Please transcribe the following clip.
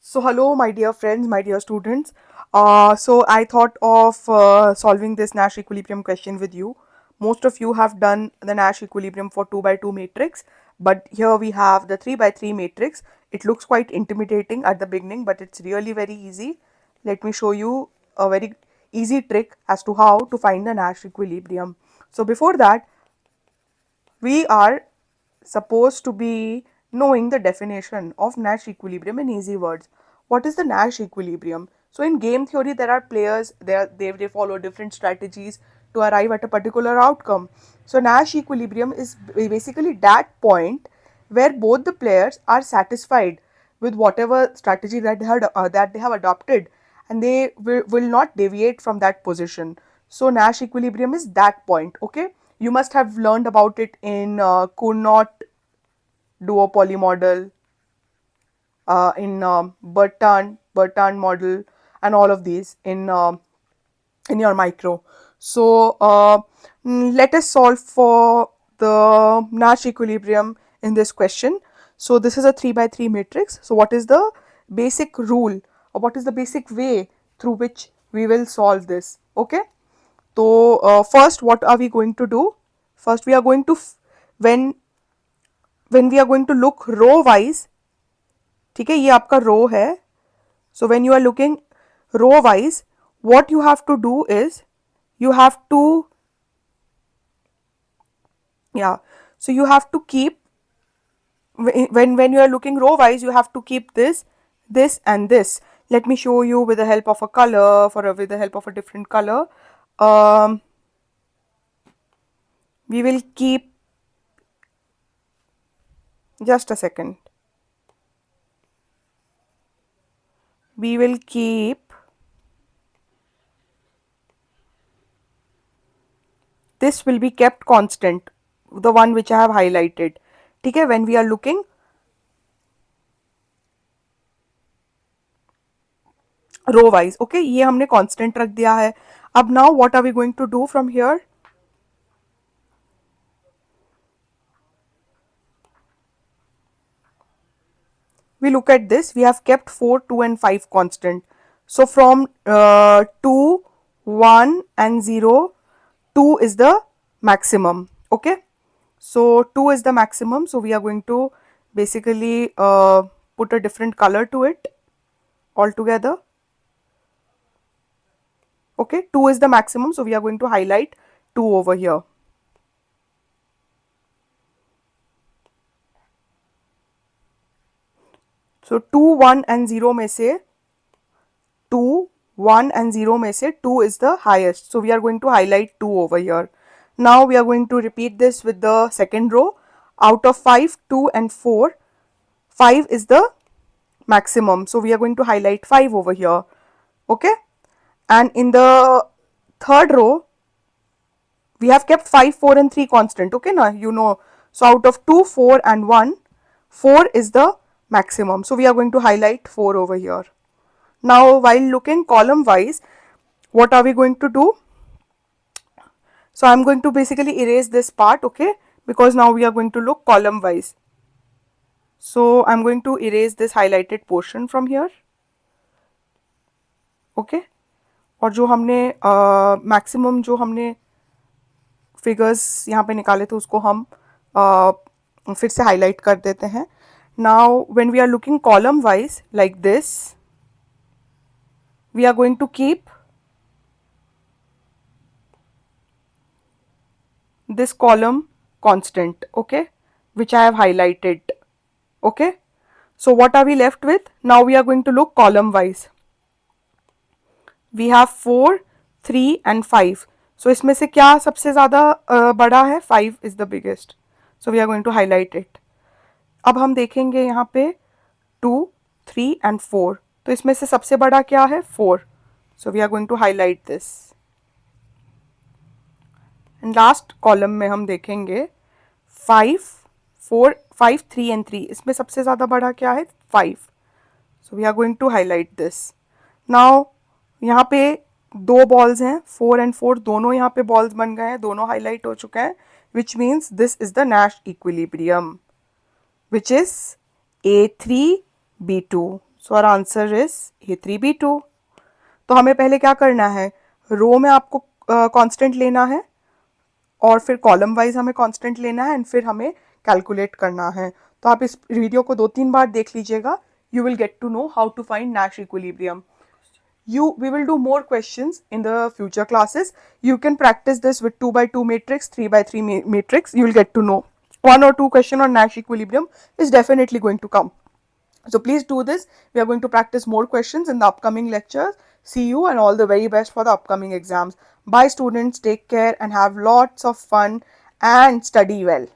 So hello, my dear friends, my dear students. So I thought of solving this Nash equilibrium question with you. Most of you have done the Nash equilibrium for 2 by 2 matrix, but here we have the 3 by 3 matrix. It looks quite intimidating at the beginning, but it's really very easy. Let me show you a very easy trick as to how to find the Nash equilibrium. So before that, we are supposed to be knowing the definition of Nash equilibrium in easy words. What is the Nash equilibrium? So in game theory, there are players, they follow different strategies to arrive at a particular outcome. So Nash equilibrium is basically that point where both the players are satisfied with whatever strategy that they have adopted, and they will not deviate from that position. So Nash equilibrium is that point. Okay, you must have learned about it in Cournot duopoly model, in Bertrand model, and all of these in your micro. So let us solve for the Nash equilibrium in this question. So this is a 3 by 3 matrix. So what is the basic rule, or what is the basic way through which we will solve this? Okay. So first, what are we going to do? First, we are going to when we are going to look row wise. ठीक है, ये आपका रो है. So when you are looking row wise, what you have to do is you have to, yeah, so you have to keep, when you are looking row wise, you have to keep this and this. Let me show you with the help of a color, with the help of a different color. We will keep, just a second, we will keep this will be kept constant, the one which I have highlighted. ठीक है, when we are looking row wise. Okay, ये हमने constant रख दिया है. अब now what are we going to do from here? We look at this, we have kept 4, 2 and 5 constant. So from 2, 1 and 0, 2 is the maximum. Okay, so 2 is the maximum, so we are going to basically put a different color to it altogether. Okay, 2 is the maximum, so we are going to highlight 2 over here. So 2, 1 and 0 में से 2, 1 and 0 में से 2 is the highest. So we are going to highlight 2 over here. Now we are going to repeat this with the second row. Out of 5, 2 and 4, 5 is the maximum. So we are going to highlight 5 over here. Okay. And in the third row, we have kept 5, 4 and 3 constant. Okay, now you know. So out of 2, 4 and 1, 4 is the maximum. So we are going to highlight 4 over here. Now while looking column wise, what are we going to do? So I'm going to basically erase this part, okay, because now we are going to look column wise. So I'm going to erase this highlighted portion from here. Okay, और जो हमने maximum जो हमने figures यहाँ पे निकाले थे उसको हम फिर से हाईलाइट कर देते हैं. Now when we are looking column wise like this, we are going to keep this column constant, okay, which I have highlighted. Okay, so what are we left with? Now we are going to look column wise. We have 4, 3 and 5. So इसमें से क्या सबसे ज़्यादा बड़ा है? 5 is the biggest. So we are going to highlight it. अब हम देखेंगे यहाँ पे 2, 3 and 4. तो इसमें से सबसे बड़ा क्या है? 4. So we are going to highlight this. And last column में हम देखेंगे 5, 4, 5, 3 and 3. इसमें सबसे ज़्यादा बड़ा क्या है? 5. So we are going to highlight this. Now यहाँ पे दो बॉल्स हैं, 4 and 4, दोनों यहाँ पे बॉल्स बन गए हैं, दोनों हाईलाइट हो चुके हैं, which means this is the Nash equilibrium, which is A3, B2. So our answer is A3B2। तो हमें पहले क्या करना है, रो में आपको कांस्टेंट लेना है और फिर कॉलम वाइज हमें कांस्टेंट लेना है एंड फिर हमें कैलकुलेट करना है। तो आप इस वीडियो को 2-3 बार देख लीजिएगा, you will get to know how to find Nash equilibrium. We will do more questions in the future classes. You can practice this with 2 by 2 matrix, 3 by 3 matrix. You will get to know one or two question on Nash equilibrium is definitely going to come. So please do this. We are going to practice more questions in the upcoming lectures. See you and all the very best for the upcoming exams. Bye students, take care and have lots of fun and study well.